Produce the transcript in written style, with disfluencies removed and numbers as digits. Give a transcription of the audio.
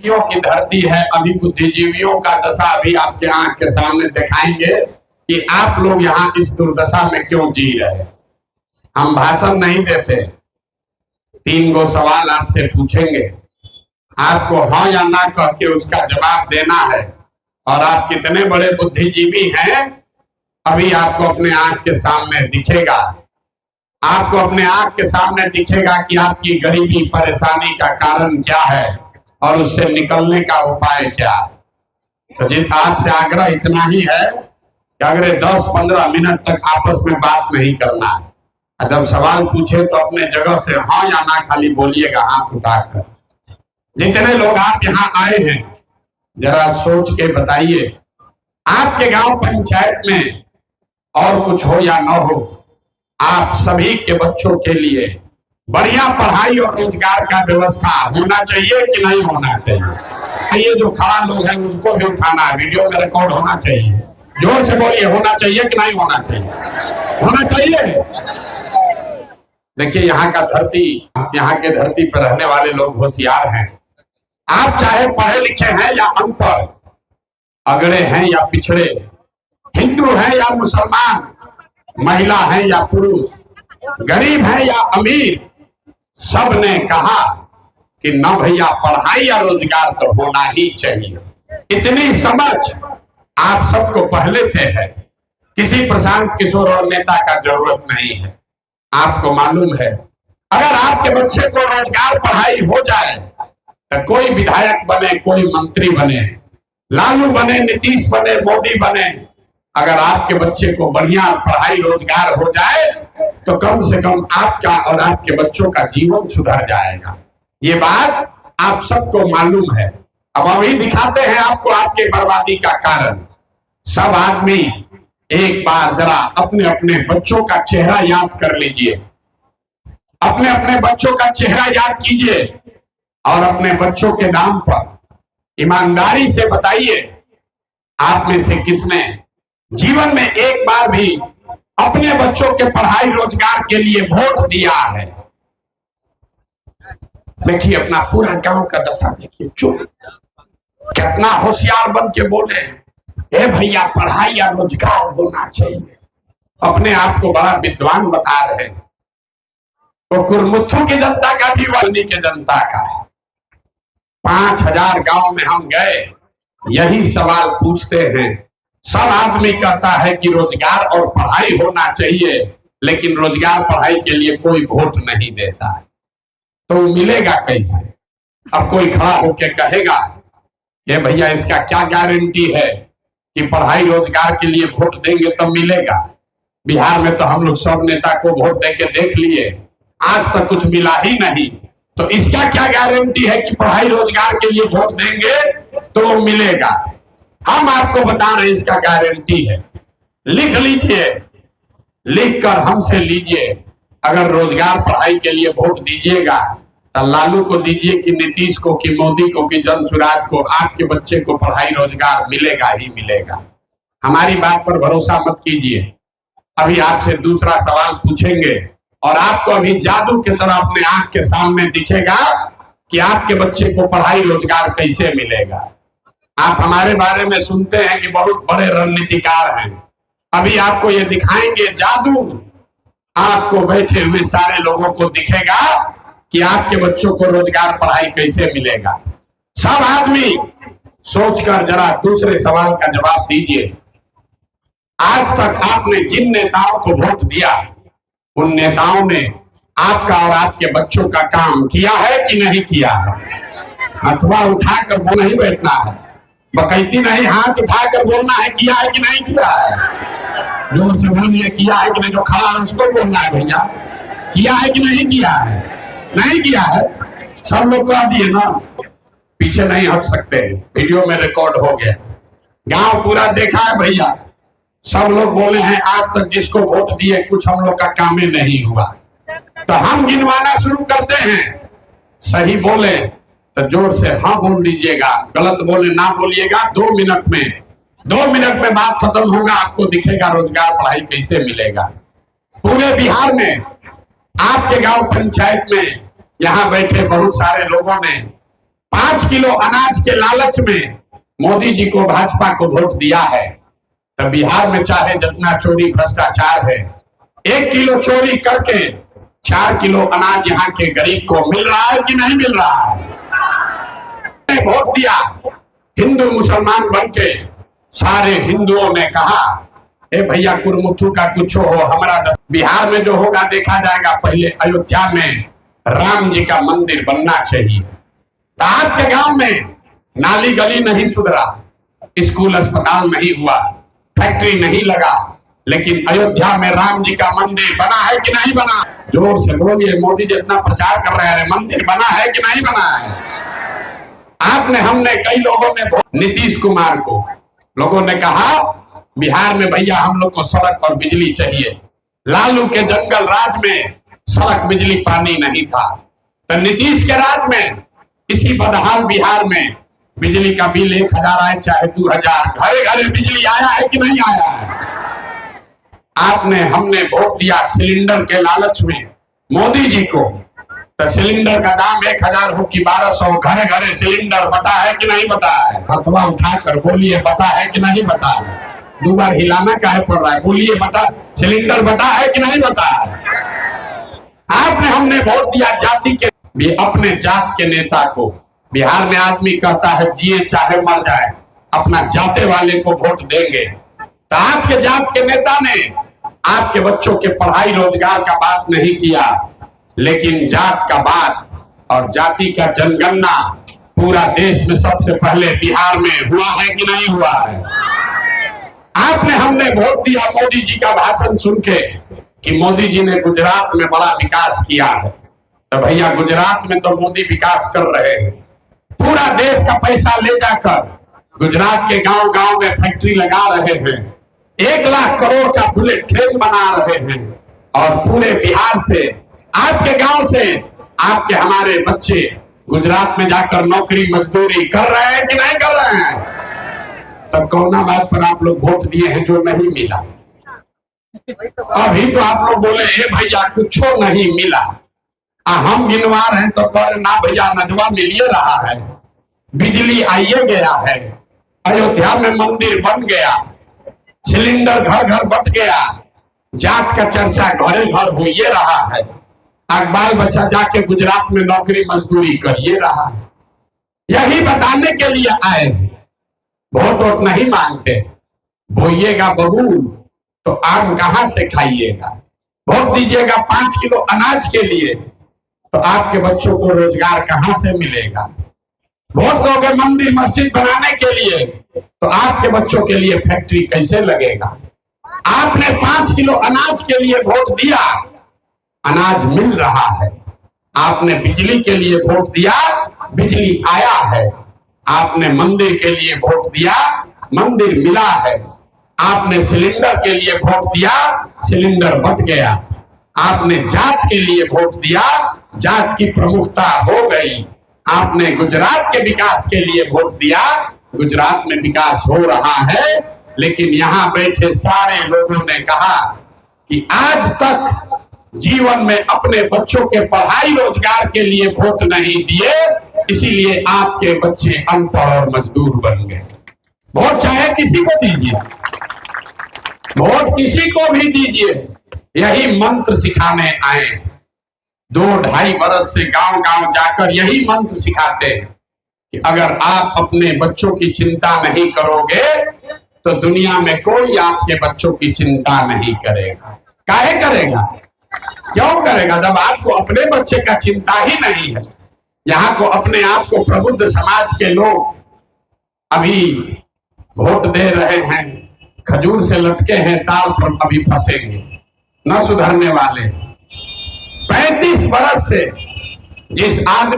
बुद्धिजीवियों की धरती है। अभी बुद्धिजीवियों का दशा अभी आपके आंख के सामने दिखाएंगे कि आप लोग यहाँ इस दुर्दशा में क्यों जी रहे। हम भाषण नहीं देते, 3 गो सवाल आपसे पूछेंगे, आपको हाँ या ना कह के उसका जवाब देना है। और आप कितने बड़े बुद्धिजीवी हैं अभी आपको अपने आंख के सामने दिखेगा। आपको अपने आंख के सामने दिखेगा कि आपकी गरीबी परेशानी का कारण क्या है और उससे निकलने का उपाय क्या है। तो जिन आपसे आग्रह इतना ही है कि अगले 10-15 मिनट तक आपस में बात नहीं करना है। जब सवाल पूछे तो अपने जगह से हाँ या ना खाली बोलिएगा हाथ उठाकर। जितने लोग आप यहाँ आए हैं जरा सोच के बताइए, आपके गांव पंचायत में और कुछ हो या न हो, आप सभी के बच्चों के लिए बढ़िया पढ़ाई और रोजगार का व्यवस्था होना चाहिए कि नहीं होना चाहिए। ये जो खड़ा लोग हैं उसको भी उठाना है, वीडियो में रिकॉर्ड होना चाहिए। जोर से बोलिए, होना चाहिए कि नहीं होना चाहिए? होना चाहिए। देखिए यहाँ का धरती, यहाँ के धरती पर रहने वाले लोग होशियार हैं। आप चाहे पढ़े लिखे हैं या अनपढ़, अगड़े हैं या पिछड़े, हिंदू हैं या मुसलमान, महिला है या पुरुष, गरीब है या अमीर, सब ने कहा कि न भैया पढ़ाई या रोजगार तो होना ही चाहिए। इतनी समझ आप सबको पहले से है, किसी प्रशांत किशोर और नेता का जरूरत नहीं है। आपको मालूम है अगर आपके बच्चे को रोजगार पढ़ाई हो जाए तो कोई विधायक बने, कोई मंत्री बने, लालू बने, नीतीश बने, मोदी बने, अगर आपके बच्चे को बढ़िया पढ़ाई रोजगार हो जाए तो कम से कम आपका और आपके बच्चों का जीवन सुधर जाएगा। ये बात आप सबको मालूम है। अब अभी दिखाते हैं आपको आपके बर्बादी का कारण। सब आदमी एक बार जरा अपने अपने बच्चों का चेहरा याद कर लीजिए, अपने अपने बच्चों का चेहरा याद कीजिए और अपने बच्चों के नाम पर ईमानदारी से बताइए आप में से किसने जीवन में एक बार भी अपने बच्चों के पढ़ाई रोजगार के लिए वोट दिया है। देखिए अपना पूरा गांव का दशा देखिए, चुप कितना होशियार बन के बोले ए भैया पढ़ाई या रोजगार होना चाहिए। अपने आप को बड़ा विद्वान बता रहे हैं। तो कुरमुथु की जनता का भी वाल्मीकि के जनता का है। 5000 गांव में हम गए, यही सवाल पूछते हैं। सब आदमी कहता है कि रोजगार और पढ़ाई होना चाहिए, लेकिन रोजगार पढ़ाई के लिए कोई वोट नहीं देता है। तो मिलेगा कैसे? अब कोई खड़ा होकर कहेगा ये भैया इसका क्या गारंटी है कि पढ़ाई रोजगार के लिए वोट देंगे तो मिलेगा? बिहार में तो हम लोग सब नेता को वोट देके देख लिए, आज तक कुछ मिला ही नहीं। तो इसका क्या गारंटी है कि पढ़ाई रोजगार के लिए वोट देंगे तो मिलेगा? हम आपको बता रहे हैं इसका गारंटी है। लिख लीजिए, लिख कर हमसे लीजिए। अगर रोजगार पढ़ाई के लिए वोट दीजिएगा तो लालू को दीजिए कि नीतीश को कि मोदी को कि जनसुराज को, आपके बच्चे को पढ़ाई रोजगार मिलेगा ही मिलेगा। हमारी बात पर भरोसा मत कीजिए। अभी आपसे दूसरा सवाल पूछेंगे और आपको अभी जादू की तरह अपने आंख के सामने दिखेगा कि आपके बच्चे को पढ़ाई रोजगार कैसे मिलेगा। आप हमारे बारे में सुनते हैं कि बहुत बड़े रणनीतिकार हैं। अभी आपको ये दिखाएंगे जादू, आपको बैठे हुए सारे लोगों को दिखेगा कि आपके बच्चों को रोजगार पढ़ाई कैसे मिलेगा। सब आदमी सोचकर जरा दूसरे सवाल का जवाब दीजिए। आज तक आपने जिन नेताओं को वोट दिया उन नेताओं ने आपका और आपके बच्चों का काम किया है कि नहीं किया है? अथवा उठाकर वो नहीं बैठना है, बकैती नहीं, हाथ उठाकर बोलना है किया है कि नहीं किया है। जोर से बोलिए किया है कि नहीं। जो खड़ा है उसको बोलना है भैया किया है कि नहीं किया है। नहीं किया है सब लोग कह दिए ना, पीछे नहीं हट सकते, वीडियो में रिकॉर्ड हो गया, गांव पूरा देखा है भैया। सब लोग बोले हैं आज तक जिसको वोट दिए कुछ हम लोग का काम ही नहीं हुआ। तो हम गिनवाना शुरू करते हैं, सही बोले तो जोर से हाँ बोल दीजिएगा, गलत बोले ना बोलिएगा। 2 मिनट में बात खत्म होगा, आपको दिखेगा रोजगार पढ़ाई कैसे मिलेगा। पूरे बिहार में आपके गांव पंचायत में यहाँ बैठे बहुत सारे लोगों ने 5 किलो अनाज के लालच में मोदी जी को, भाजपा को वोट दिया है, तो बिहार में चाहे जितना चोरी भ्रष्टाचार है, 1 किलो चोरी करके 4 किलो अनाज यहाँ के गरीब को मिल रहा है कि नहीं मिल रहा है? वोट दिया, हिंदू मुसलमान बनके सारे हिंदुओं ने कहा ए भैया कुरमुथु का कुछ हो, हमारा बिहार में जो होगा देखा जाएगा। पहले अयोध्या में राम जी का मंदिर बनना चाहिए। तो आपके गांव में नाली गली नहीं सुधरा, स्कूल अस्पताल नहीं हुआ, फैक्ट्री नहीं लगा, लेकिन अयोध्या में राम जी का मंदिर बना है कि नहीं बना? जोर से बोलिए, मोदी जी इतना प्रचार कर रहे हैं, मंदिर बना है कि नहीं बना है? आपने, हमने, कई लोगों ने, नीतीश कुमार को लोगों ने कहा बिहार में भैया हम लोग को सड़क और बिजली चाहिए। लालू के जंगल राज में सड़क बिजली पानी नहीं था, तो नीतीश के राज में इसी बदहाल बिहार में बिजली का बिल 1000 आए चाहे 2000, घरे घरे बिजली आया है कि नहीं आया है? आपने, हमने वोट दिया सिलेंडर के लालच में मोदी जी को, तो सिलेंडर का दाम 1000 हो कि 1200, घरे घरे सिलेंडर बता है कि नहीं बता है? हथवा उठाकर बोलिए, बता है कि नहीं बता है? 2 बार हिलाना काहे पड़ रहा है? बोलिए, बता, सिलेंडर बता है कि नहीं बता है? आपने, हमने वोट दिया जाति के, भी अपने जात के नेता को। बिहार में आदमी कहता है जिए चाहे मर जाए अपना जाते वाले को वोट देंगे, तो आपके जात के नेता ने आपके बच्चों के पढ़ाई रोजगार का बात नहीं किया, लेकिन जात का बात और जाति का जनगणना पूरा देश में सबसे पहले बिहार में हुआ है कि नहीं हुआ है? आपने, हमने वोट दिया मोदी जी का भाषण सुन के कि मोदी जी ने गुजरात में बड़ा विकास किया है, तो भैया गुजरात में तो मोदी विकास कर रहे हैं। पूरा देश का पैसा ले जाकर गुजरात के गांव गांव में फैक्ट्री लगा रहे हैं, 1 लाख करोड़ का बुलेट ट्रेन बना रहे हैं, और पूरे बिहार से, आपके गांव से आपके हमारे बच्चे गुजरात में जाकर नौकरी मजदूरी कर रहे हैं कि नहीं कर रहे हैं? तब कौना बात पर आप लोग वोट दिए हैं जो नहीं मिला? अभी तो आप लोग बोले ए भैया कुछ नहीं मिला, हम गिनवा रहे हैं तो कह ना भैया नजवा मिलिए रहा है, बिजली आइए गया है, अयोध्या में मंदिर बन गया, सिलेंडर घर घर बट गया, जात का चर्चा घरे घर हो ये रहा है, बाल बच्चा जाके गुजरात में नौकरी मजदूरी करिए रहा है। यही बताने के लिए आए हैं। वोट वोट नहीं मांगते, बोइएगा बबूल तो आम कहां से खाइएगा? वोट दीजिएगा 5 किलो अनाज के लिए, तो आपके बच्चों को रोजगार कहां से मिलेगा? वोट दोगे मंदिर मस्जिद बनाने के लिए, तो आपके बच्चों के लिए फैक्ट्री कैसे लगेगा? आपने 5 किलो अनाज के लिए वोट दिया, अनाज मिल रहा है। आपने बिजली के लिए वोट दिया, बिजली आया है। आपने मंदिर के लिए वोट दिया, मंदिर मिला है। आपने सिलेंडर के लिए वोट दिया, सिलेंडर बट गया। आपने जात के लिए वोट दिया, जात की प्रमुखता हो गई। आपने गुजरात के विकास के लिए वोट दिया, गुजरात में विकास हो रहा है। लेकिन यहाँ बैठे सारे लोगों ने कहा कि आज तक जीवन में अपने बच्चों के पढ़ाई रोजगार के लिए वोट नहीं दिए, इसीलिए आपके बच्चे अनपढ़ और मजदूर बन गए। वोट चाहे किसी को दीजिए, वोट किसी को भी दीजिए, यही मंत्र सिखाने आए। 2-2.5 बरस से गांव गांव जाकर यही मंत्र सिखाते हैं कि अगर आप अपने बच्चों की चिंता नहीं करोगे तो दुनिया में कोई आपके बच्चों की चिंता नहीं करेगा। काहे करेगा? क्यों करेगा? जब आपको अपने बच्चे का चिंता ही नहीं है। यहाँ को अपने आप को प्रबुद्ध समाज के लोग अभी वोट दे रहे हैं, खजूर से लटके हैं, ताल पर अभी फंसेंगे, न सुधरने वाले। 35 बरस से जिस आदमी